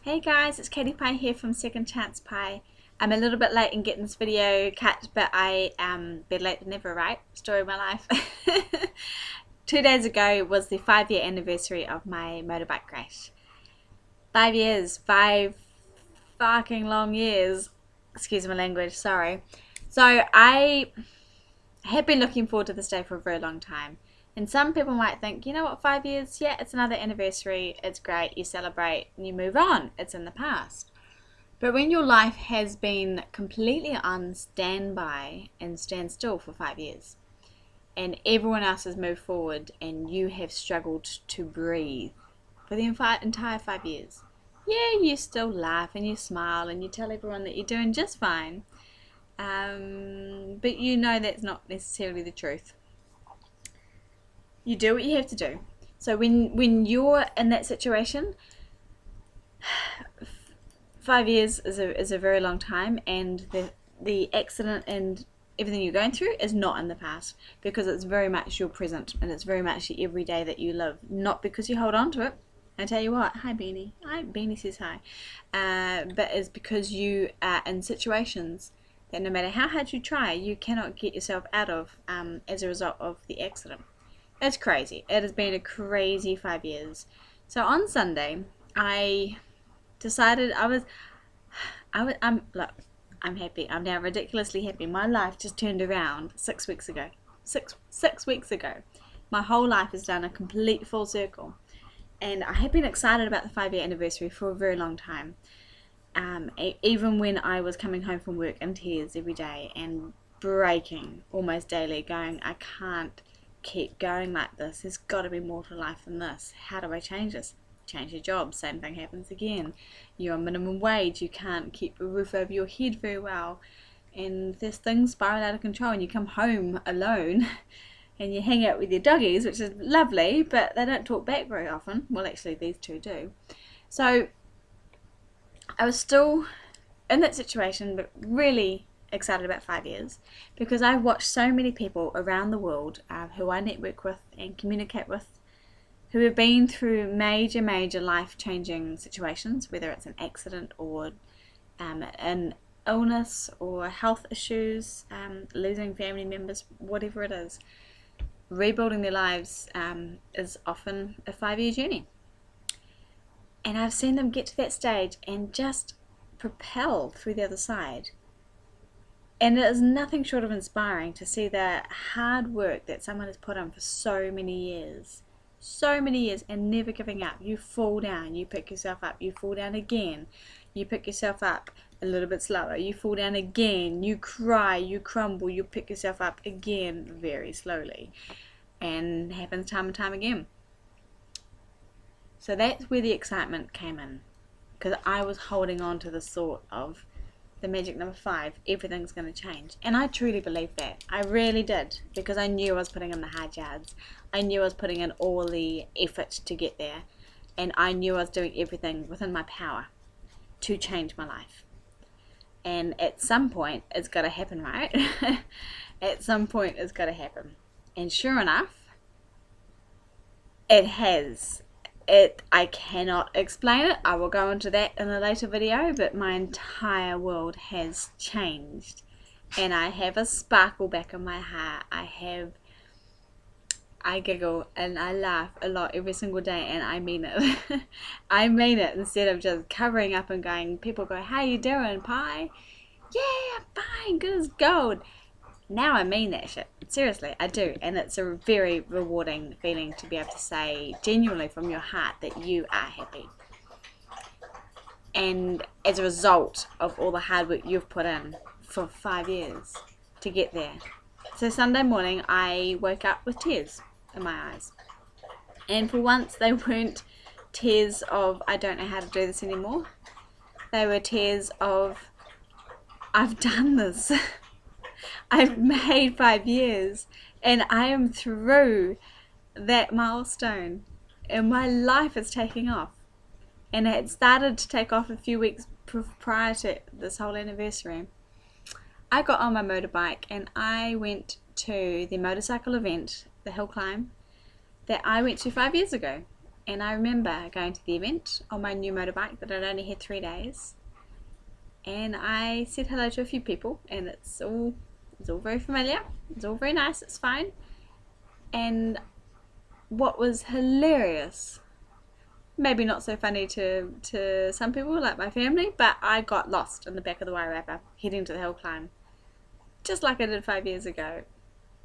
Hey guys, it's Katiepie here from Second Chance Pie. I'm a little bit late in getting this video cut, but I am better late than never, right? Story of my life. 2 days ago was the 5-year anniversary of my motorbike crash. 5 years, 5 fucking long years. Excuse my language, sorry. So I have been looking forward to this day for a very long time. And some people might think, you know what, 5 years, yeah, it's another anniversary, it's great, you celebrate, and you move on, it's in the past. But when your life has been completely on standby and standstill for 5 years, and everyone else has moved forward, and you have struggled to breathe for the entire 5 years, yeah, you still laugh and you smile and you tell everyone that you're doing just fine, but you know that's not necessarily the truth. You do what you have to do. So when you're in that situation, 5 years is a very long time, and the accident and everything you're going through is not in the past, because it's very much your present, and it's very much the everyday that you live. Not because you hold on to it. I tell you what, hi Beanie. Hi, Beanie says hi. But it's because you are in situations that no matter how hard you try, you cannot get yourself out of as a result of the accident. It's crazy. It has been a crazy 5 years. So on Sunday, I decided look, I'm happy. I'm now ridiculously happy. My life just turned around 6 weeks ago. Six weeks ago. My whole life has done a complete full circle. And I have been excited about the 5-year anniversary for a very long time. Even when I was coming home from work in tears every day and breaking almost daily, going, I can't keep going like this. There's got to be more to life than this. How do I change this? Change your job, same thing happens again. You're on minimum wage, you can't keep a roof over your head very well, and this things spiral out of control, and you come home alone and you hang out with your doggies, which is lovely, but they don't talk back very often. Well, actually these two do. So I was still in that situation, but really excited about 5 years, because I watched so many people around the world who I network with and communicate with, who have been through major life-changing situations, whether it's an accident or an illness or health issues, losing family members, whatever it is. Rebuilding their lives is often a 5-year journey. And I've seen them get to that stage and just propel through the other side. And it is nothing short of inspiring to see the hard work that someone has put in for so many years, and never giving up. You fall down, you pick yourself up, you fall down again, you pick yourself up a little bit slower, you fall down again, you cry, you crumble, you pick yourself up again very slowly, and it happens time and time again. So that's where the excitement came in, because I was holding on to the thought of the magic number 5, everything's going to change. And I truly believed that. I really did, because I knew I was putting in the hard yards. I knew I was putting in all the effort to get there. And I knew I was doing everything within my power to change my life. And at some point, it's got to happen, right? At some point, it's got to happen. And sure enough, it has. I cannot explain it. I will go into that in a later video, but my entire world has changed, and I have a sparkle back in my heart. I giggle and I laugh a lot every single day, and I mean it. I mean it, instead of just covering up and going, people go, how you doing, Pie? Yeah, fine, good as gold. Now I mean that shit. Seriously, I do. And it's a very rewarding feeling to be able to say genuinely from your heart that you are happy. And as a result of all the hard work you've put in for 5 years to get there. So Sunday morning I woke up with tears in my eyes. And for once they weren't tears of I don't know how to do this anymore. They were tears of I've done this. I've made 5 years, and I am through that milestone, and my life is taking off. And it had started to take off a few weeks prior to this whole anniversary. I got on my motorbike and I went to the motorcycle event, the hill climb, that I went to 5 years ago. And I remember going to the event on my new motorbike that I'd only had 3 days. And I said hello to a few people, and it's all very familiar. It's all very nice. It's fine. And what was hilarious, maybe not so funny to some people like my family, but I got lost in the back of the Wairarapa heading to the hill climb, just like I did 5 years ago,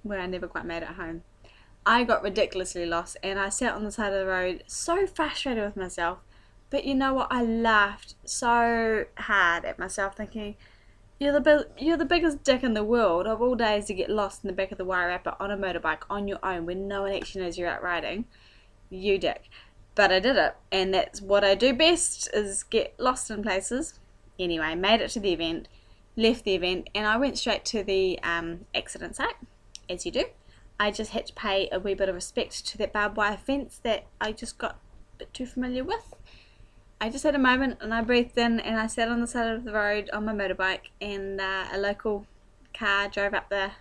where I never quite made it home. I got ridiculously lost, and I sat on the side of the road so frustrated with myself. But you know what? I laughed so hard at myself, thinking, you're the biggest dick in the world of all days to get lost in the back of the Wairarapa on a motorbike on your own when no one actually knows you're out riding. You dick. But I did it, and that's what I do best, is get lost in places. Anyway, made it to the event, left the event, and I went straight to the accident site, as you do. I just had to pay a wee bit of respect to that barbed wire fence that I just got a bit too familiar with. I just had a moment, and I breathed in, and I sat on the side of the road on my motorbike, and a local car drove up the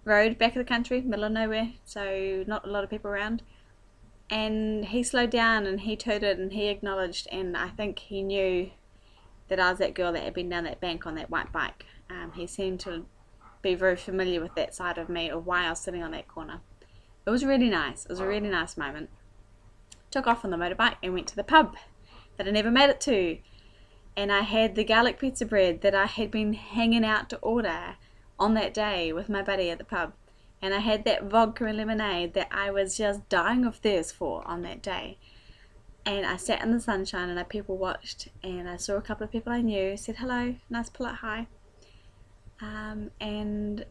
road, back of the country, middle of nowhere, so not a lot of people around. And he slowed down, and he tooted, and he acknowledged, and I think he knew that I was that girl that had been down that bank on that white bike. He seemed to be very familiar with that side of me, of why I was sitting on that corner. It was really nice. It was a really nice moment. Took off on the motorbike and went to the pub that I never made it to. And I had the garlic pizza bread that I had been hanging out to order on that day with my buddy at the pub. And I had that vodka and lemonade that I was just dying of thirst for on that day. And I sat in the sunshine and I people watched, and I saw a couple of people I knew, said hello, nice polite hi, and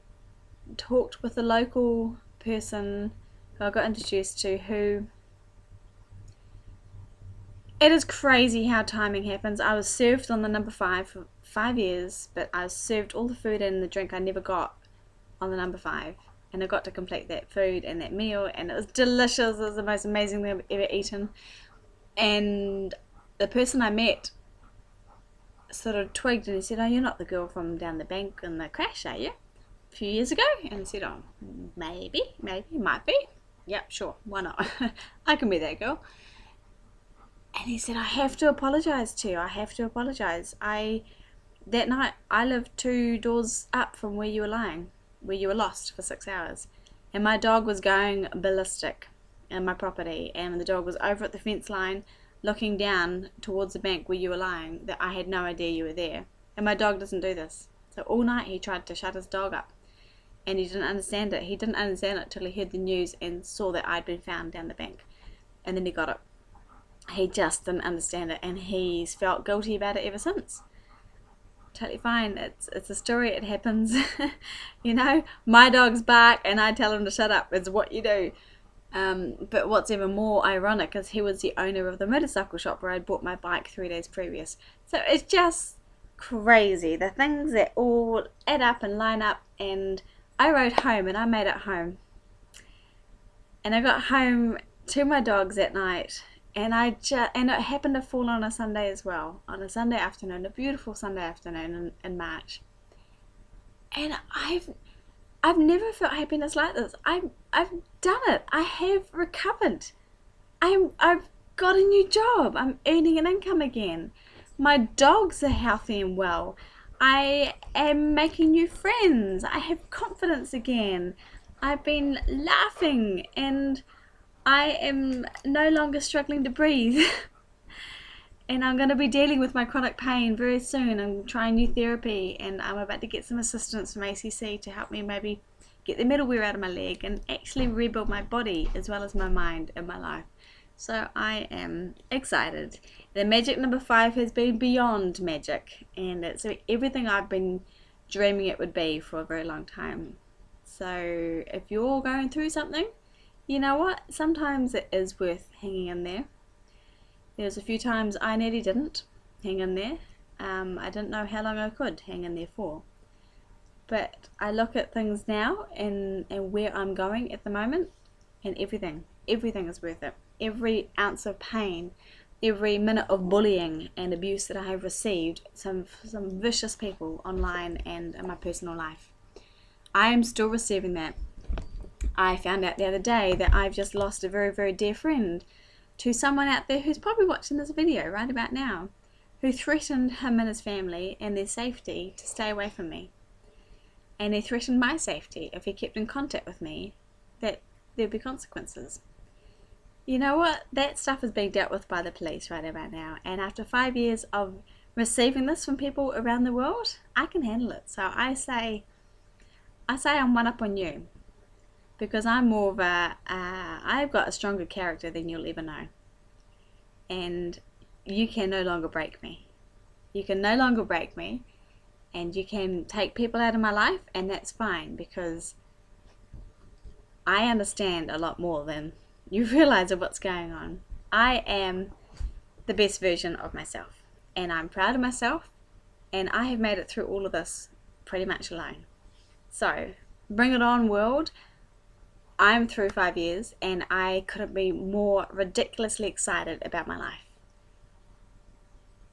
talked with a local person who I got introduced to, who, it is crazy how timing happens. I was served on the number 5 for 5 years, but I was served all the food and the drink I never got on the number 5. And I got to complete that food and that meal, and it was delicious. It was the most amazing thing I've ever eaten. And the person I met sort of twigged, and he said, oh, you're not the girl from down the bank in the crash, are you? A few years ago? And I said, oh, maybe, might be. Yep, sure, why not? I can be that girl. And he said, I have to apologise to you. I have to apologise. That night, I lived 2 doors up from where you were lying, where you were lost for 6 hours. And my dog was going ballistic in my property, and the dog was over at the fence line looking down towards the bank where you were lying, that I had no idea you were there. And my dog doesn't do this. So all night he tried to shut his dog up, and he didn't understand it. He didn't understand it till he heard the news and saw that I'd been found down the bank, and then he got it. He just didn't understand it, and he's felt guilty about it ever since. Totally fine. It's a story. It happens. You know, my dogs bark and I tell him to shut up. It's what you do. But what's even more ironic is he was the owner of the motorcycle shop where I'd bought my bike 3 days previous. So it's just crazy, the things that all add up and line up. And I rode home, and I made it home, and I got home to my dogs at night, and and it happened to fall on a Sunday as well, on a Sunday afternoon, a beautiful Sunday afternoon in March. And I've never felt happiness like this. I've done it. I have recovered. I've got a new job. I'm earning an income again. My dogs are healthy and well. I am making new friends. I have confidence again. I've been laughing, and I am no longer struggling to breathe. And I'm going to be dealing with my chronic pain very soon. I'm trying new therapy, and I'm about to get some assistance from ACC to help me maybe get the metal wear out of my leg and actually rebuild my body as well as my mind and my life. So I am excited. The magic number 5 has been beyond magic, and it's everything I've been dreaming it would be for a very long time. So if you're going through something, you know what? Sometimes it is worth hanging in there. There's a few times I nearly didn't hang in there. I didn't know how long I could hang in there for. But I look at things now and where I'm going at the moment, and everything is worth it. Every ounce of pain, every minute of bullying and abuse that I have received, some vicious people online and in my personal life. I am still receiving that. I found out the other day that I've just lost a very, very dear friend to someone out there who's probably watching this video right about now, who threatened him and his family and their safety to stay away from me. And he threatened my safety if he kept in contact with me, that there'd be consequences. You know what? That stuff is being dealt with by the police right about now. And after 5 years of receiving this from people around the world, I can handle it. So I say I'm one up on you. Because I'm more of I've got a stronger character than you'll ever know. And you can no longer break me. You can no longer break me. And you can take people out of my life, and that's fine, because I understand a lot more than you realize of what's going on. I am the best version of myself, and I'm proud of myself, and I have made it through all of this pretty much alone. So, bring it on, world. I'm through 5 years, and I couldn't be more ridiculously excited about my life.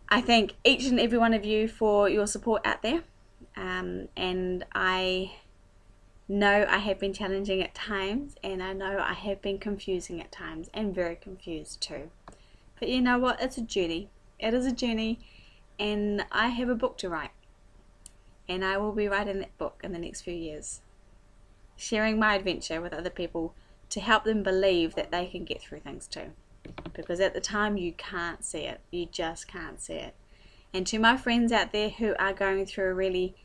I thank each and every one of you for your support out there, and I know I have been challenging at times, and I know I have been confusing at times, and very confused too. But you know what? It's a journey. It is a journey, and I have a book to write, and I will be writing that book in the next few years, sharing my adventure with other people to help them believe that they can get through things too. Because at the time you can't see it. You just can't see it. And to my friends out there who are going through a really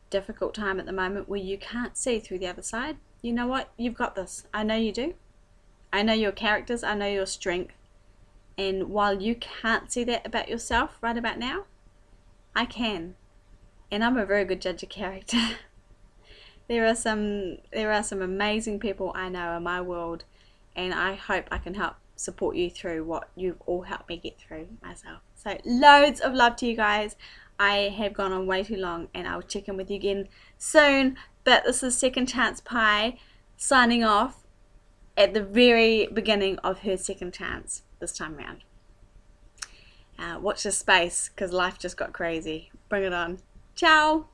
difficult time at the moment where you can't see through the other side, you know what? You've got this. I know you do. I know your characters. I know your strength. And while you can't see that about yourself right about now, I can. And I'm a very good judge of character. There are some amazing people I know in my world, and I hope I can help support you through what you've all helped me get through myself. So loads of love to you guys. I have gone on way too long, and I'll check in with you again soon. But this is Second Chance Pie signing off at the very beginning of her second chance this time around. Watch this space, because life just got crazy. Bring it on. Ciao.